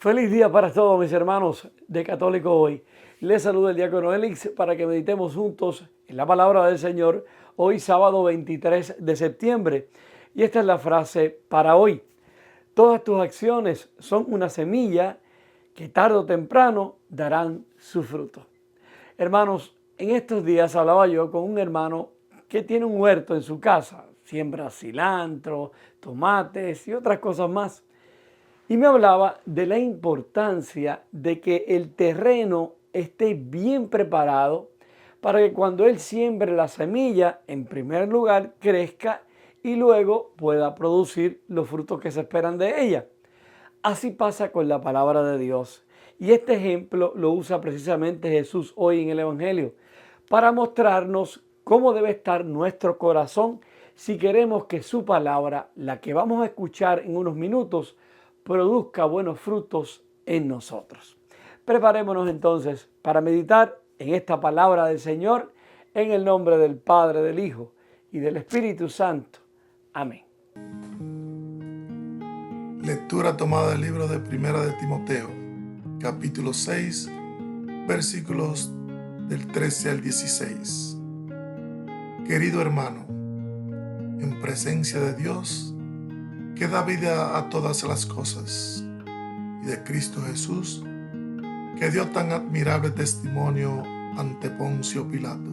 Feliz día para todos mis hermanos de Católico Hoy. Les saluda el diácono Elix para que meditemos juntos en la palabra del Señor hoy sábado 23 de septiembre. Y esta es la frase para hoy. Todas tus acciones son una semilla que tarde o temprano darán su fruto. Hermanos, en estos días hablaba yo con un hermano que tiene un huerto en su casa. Siembra cilantro, tomates y otras cosas más. Y me hablaba de la importancia de que el terreno esté bien preparado para que cuando él siembre la semilla, en primer lugar, crezca y luego pueda producir los frutos que se esperan de ella. Así pasa con la palabra de Dios. Y este ejemplo lo usa precisamente Jesús hoy en el Evangelio para mostrarnos cómo debe estar nuestro corazón si queremos que su palabra, la que vamos a escuchar en unos minutos, produzca buenos frutos en nosotros. Preparémonos entonces para meditar en esta palabra del Señor en el nombre del Padre, del Hijo y del Espíritu Santo. Amén. Lectura tomada del libro de Primera de Timoteo, capítulo 6, versículos del 13 al 16. Querido hermano, en presencia de Dios, que da vida a todas las cosas, y de Cristo Jesús, que dio tan admirable testimonio ante Poncio Pilato.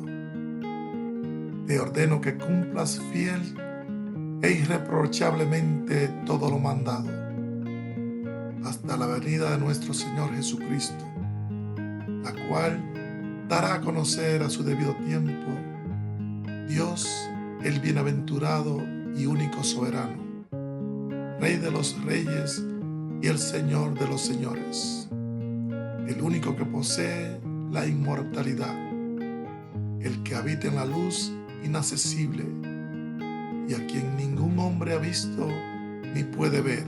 Te ordeno que cumplas fiel e irreprochablemente todo lo mandado, hasta la venida de nuestro Señor Jesucristo, la cual dará a conocer a su debido tiempo Dios, el bienaventurado y único soberano, Rey de los reyes y el Señor de los señores, el único que posee la inmortalidad, el que habita en la luz inaccesible y a quien ningún hombre ha visto ni puede ver.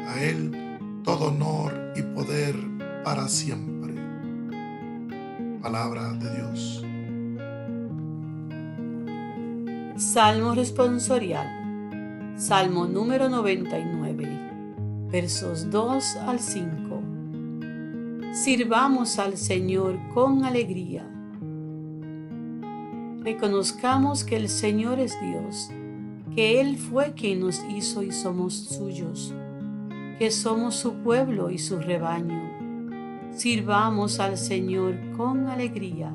A Él todo honor y poder para siempre. Palabra de Dios. Salmo responsorial. Salmo número 99, versos 2 al 5. Sirvamos al Señor con alegría. Reconozcamos que el Señor es Dios, que Él fue quien nos hizo y somos suyos, que somos su pueblo y su rebaño. Sirvamos al Señor con alegría.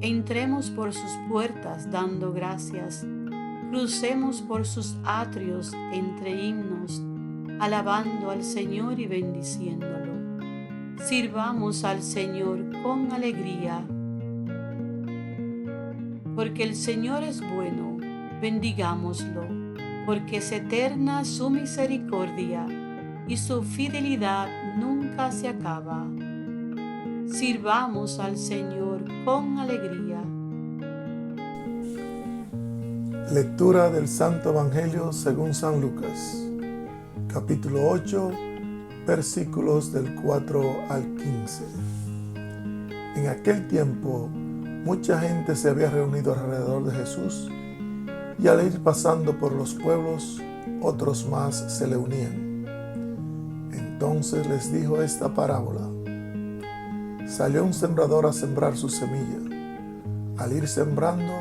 Entremos por sus puertas dando gracias. Crucemos por sus atrios entre himnos, alabando al Señor y bendiciéndolo. Sirvamos al Señor con alegría. Porque el Señor es bueno, bendigámoslo, porque es eterna su misericordia y su fidelidad nunca se acaba. Sirvamos al Señor con alegría. Lectura del Santo Evangelio según San Lucas, capítulo 8, versículos del 4 al 15. En aquel tiempo, mucha gente se había reunido alrededor de Jesús, y al ir pasando por los pueblos, otros más se le unían. Entonces les dijo esta parábola. Salió un sembrador a sembrar su semilla. Al ir sembrando,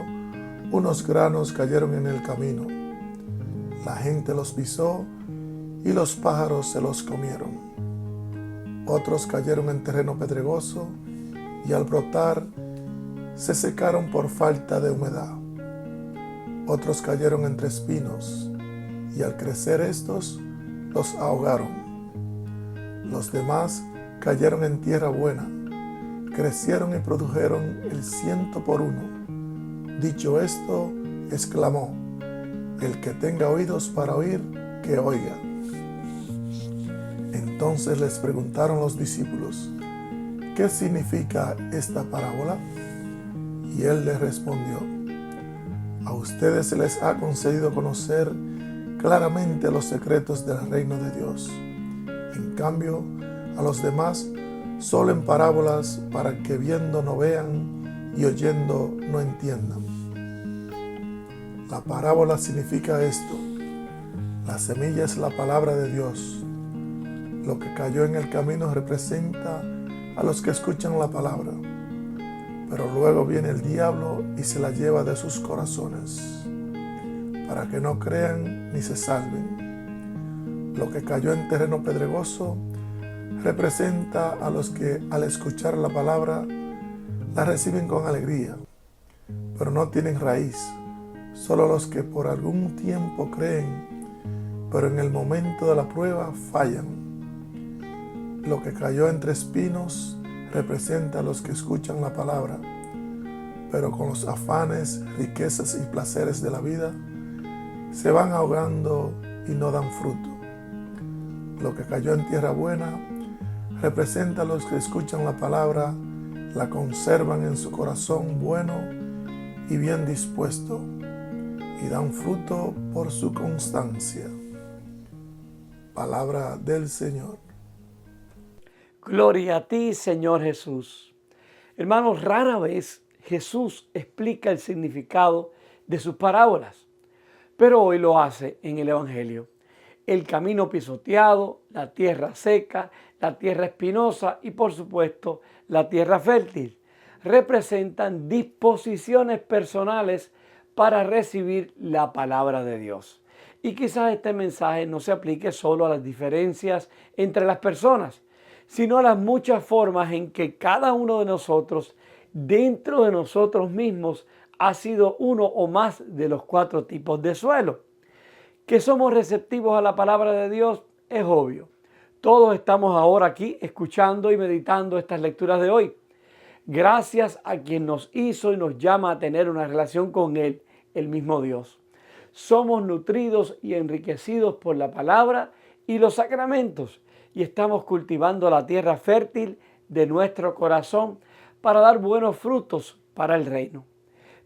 unos granos cayeron en el camino. La gente los pisó y los pájaros se los comieron. Otros cayeron en terreno pedregoso y al brotar se secaron por falta de humedad. Otros cayeron entre espinos y al crecer estos los ahogaron. Los demás cayeron en tierra buena, crecieron y produjeron el 100 por 1. Dicho esto, exclamó: el que tenga oídos para oír, que oiga. Entonces les preguntaron los discípulos: ¿qué significa esta parábola? Y él les respondió: a ustedes se les ha concedido conocer claramente los secretos del reino de Dios. En cambio, a los demás solo en parábolas, para que viendo no vean y oyendo no entiendan. La parábola significa esto: la semilla es la palabra de Dios. Lo que cayó en el camino representa a los que escuchan la palabra, pero luego viene el diablo y se la lleva de sus corazones, para que no crean ni se salven. Lo que cayó en terreno pedregoso representa a los que al escuchar la palabra la reciben con alegría, pero no tienen raíz. Solo los que por algún tiempo creen, pero en el momento de la prueba fallan. Lo que cayó entre espinos representa a los que escuchan la palabra, pero con los afanes, riquezas y placeres de la vida se van ahogando y no dan fruto. Lo que cayó en tierra buena representa a los que escuchan la palabra, la conservan en su corazón bueno y bien dispuesto, y dan fruto por su constancia. Palabra del Señor. Gloria a ti, Señor Jesús. Hermanos, rara vez Jesús explica el significado de sus parábolas, pero hoy lo hace en el Evangelio. El camino pisoteado, la tierra seca, la tierra espinosa y, por supuesto, la tierra fértil representan disposiciones personales para recibir la palabra de Dios. Y quizás este mensaje no se aplique solo a las diferencias entre las personas, sino a las muchas formas en que cada uno de nosotros, dentro de nosotros mismos, ha sido uno o más de los 4 tipos de suelo. Que somos receptivos a la palabra de Dios es obvio. Todos estamos ahora aquí escuchando y meditando estas lecturas de hoy, gracias a quien nos hizo y nos llama a tener una relación con Él, el mismo Dios. Somos nutridos y enriquecidos por la palabra y los sacramentos, y estamos cultivando la tierra fértil de nuestro corazón para dar buenos frutos para el reino.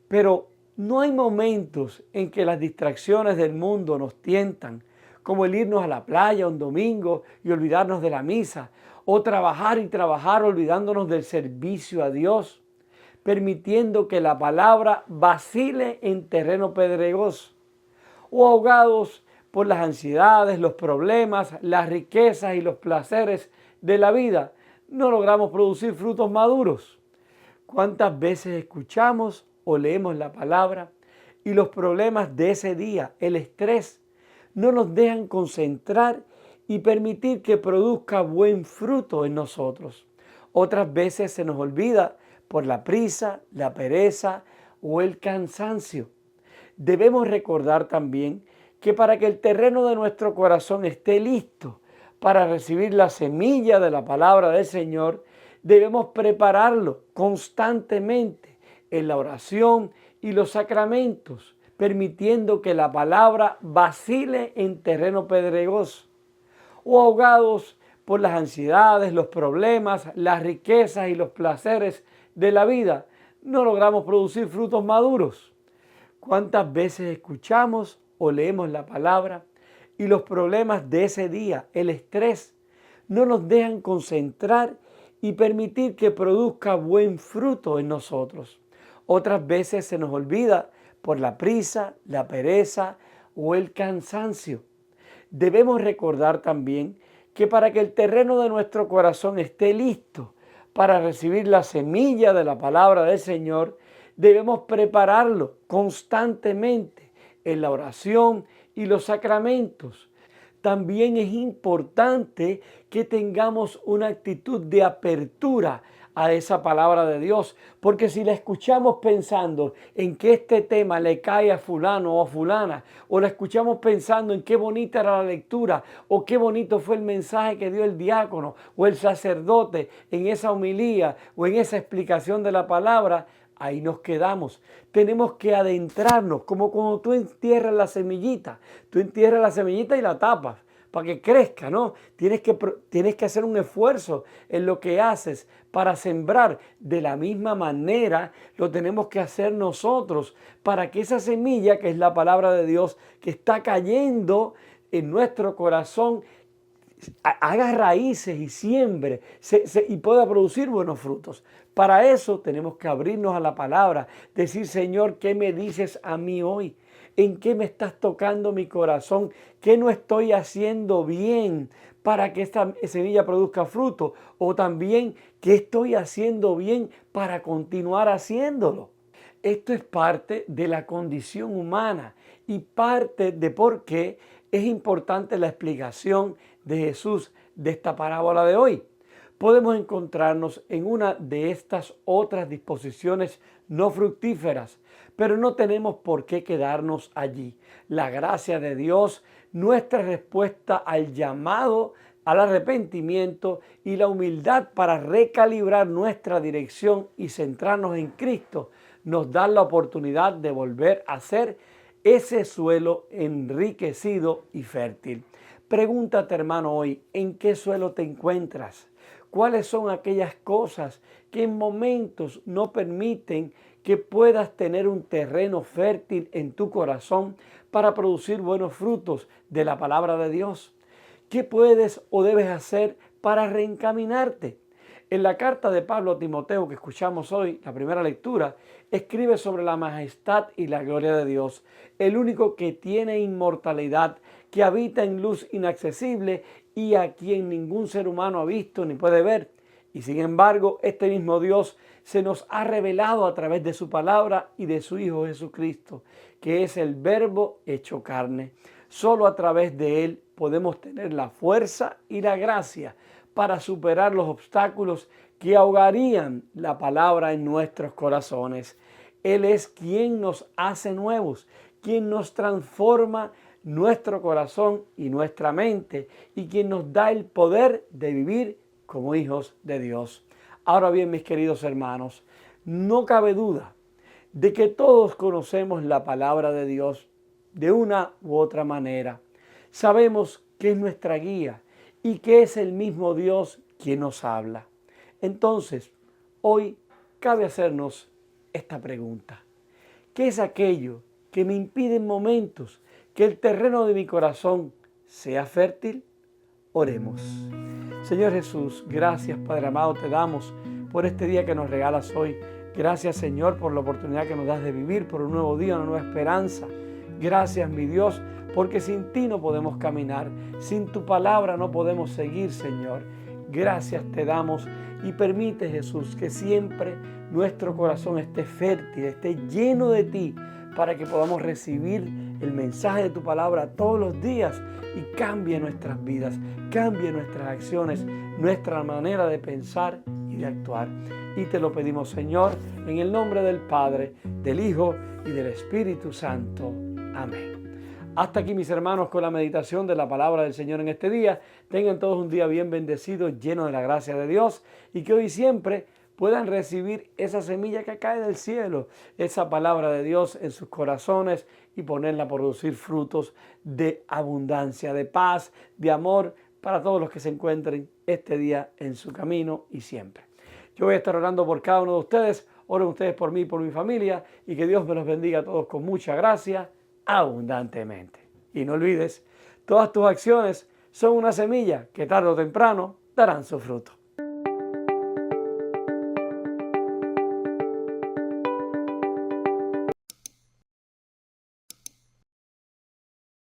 Pero no hay momentos en que las distracciones del mundo nos tientan, como el irnos a la playa un domingo y olvidarnos de la misa, o trabajar y trabajar olvidándonos del servicio a Dios, permitiendo que la palabra vacile en terreno pedregoso, o ahogados por las ansiedades, los problemas, las riquezas y los placeres de la vida, no logramos producir frutos maduros. ¿Cuántas veces escuchamos o leemos la palabra y los problemas de ese día, el estrés, no nos dejan concentrar y permitir que produzca buen fruto en nosotros? Otras veces se nos olvida por la prisa, la pereza o el cansancio. Debemos recordar también que para que el terreno de nuestro corazón esté listo para recibir la semilla de la palabra del Señor, debemos prepararlo constantemente en la oración y los sacramentos, permitiendo que la palabra vacile en terreno pedregoso, o ahogados por las ansiedades, los problemas, las riquezas y los placeres de la vida, no logramos producir frutos maduros. ¿Cuántas veces escuchamos o leemos la palabra y los problemas de ese día, el estrés, no nos dejan concentrar y permitir que produzca buen fruto en nosotros? Otras veces se nos olvida por la prisa, la pereza o el cansancio. Debemos recordar también que para que el terreno de nuestro corazón esté listo para recibir la semilla de la palabra del Señor, debemos prepararlo constantemente en la oración y los sacramentos. También es importante que tengamos una actitud de apertura a esa palabra de Dios, porque si la escuchamos pensando en que este tema le cae a fulano o a fulana, o la escuchamos pensando en qué bonita era la lectura, o qué bonito fue el mensaje que dio el diácono o el sacerdote en esa homilía o en esa explicación de la palabra, ahí nos quedamos. Tenemos que adentrarnos, como cuando tú entierras la semillita. Tú entierras la semillita y la tapas para que crezca, ¿no? Tienes que hacer un esfuerzo en lo que haces para sembrar. De la misma manera lo tenemos que hacer nosotros para que esa semilla, que es la palabra de Dios, que está cayendo en nuestro corazón, haga raíces y siembre y pueda producir buenos frutos. Para eso tenemos que abrirnos a la palabra, decir, Señor, ¿qué me dices a mí hoy? ¿En qué me estás tocando mi corazón? ¿Qué no estoy haciendo bien para que esta semilla produzca fruto? O también, ¿qué estoy haciendo bien para continuar haciéndolo? Esto es parte de la condición humana y parte de por qué es importante la explicación de Jesús de esta parábola de hoy. Podemos encontrarnos en una de estas otras disposiciones no fructíferas, pero no tenemos por qué quedarnos allí. La gracia de Dios, nuestra respuesta al llamado al arrepentimiento y la humildad para recalibrar nuestra dirección y centrarnos en Cristo, nos dan la oportunidad de volver a ser ese suelo enriquecido y fértil. Pregúntate, hermano, hoy, ¿en qué suelo te encuentras? ¿Cuáles son aquellas cosas que en momentos no permiten que puedas tener un terreno fértil en tu corazón para producir buenos frutos de la palabra de Dios? ¿Qué puedes o debes hacer para reencaminarte? En la carta de Pablo a Timoteo que escuchamos hoy, la primera lectura, escribe sobre la majestad y la gloria de Dios, el único que tiene inmortalidad, que habita en luz inaccesible y a quien ningún ser humano ha visto ni puede ver. Y sin embargo, este mismo Dios se nos ha revelado a través de su palabra y de su Hijo Jesucristo, que es el Verbo hecho carne. Solo a través de Él podemos tener la fuerza y la gracia para superar los obstáculos que ahogarían la palabra en nuestros corazones. Él es quien nos hace nuevos, quien nos transforma nuestro corazón y nuestra mente y quien nos da el poder de vivir como hijos de Dios. Ahora bien, mis queridos hermanos, no cabe duda de que todos conocemos la palabra de Dios de una u otra manera. Sabemos que es nuestra guía y que es el mismo Dios quien nos habla. Entonces, hoy cabe hacernos esta pregunta. ¿Qué es aquello que me impide en momentos que el terreno de mi corazón sea fértil? Oremos. Señor Jesús, gracias Padre amado te damos por este día que nos regalas hoy. Gracias Señor por la oportunidad que nos das de vivir, por un nuevo día, una nueva esperanza. Gracias mi Dios, porque sin ti no podemos caminar, sin tu palabra no podemos seguir, Señor. Gracias te damos y permite, Jesús, que siempre nuestro corazón esté fértil, esté lleno de ti, para que podamos recibir el mensaje de tu palabra todos los días y cambie nuestras vidas, cambie nuestras acciones, nuestra manera de pensar y de actuar. Y te lo pedimos, Señor, en el nombre del Padre, del Hijo y del Espíritu Santo. Amén. Hasta aquí, mis hermanos, con la meditación de la palabra del Señor en este día. Tengan todos un día bien bendecido, lleno de la gracia de Dios, y que hoy siempre puedan recibir esa semilla que cae del cielo, esa palabra de Dios en sus corazones y ponerla a producir frutos de abundancia, de paz, de amor para todos los que se encuentren este día en su camino y siempre. Yo voy a estar orando por cada uno de ustedes. Oren ustedes por mí y por mi familia, y que Dios me los bendiga a todos con mucha gracia, abundantemente. Y no olvides, todas tus acciones son una semilla que tarde o temprano darán su fruto.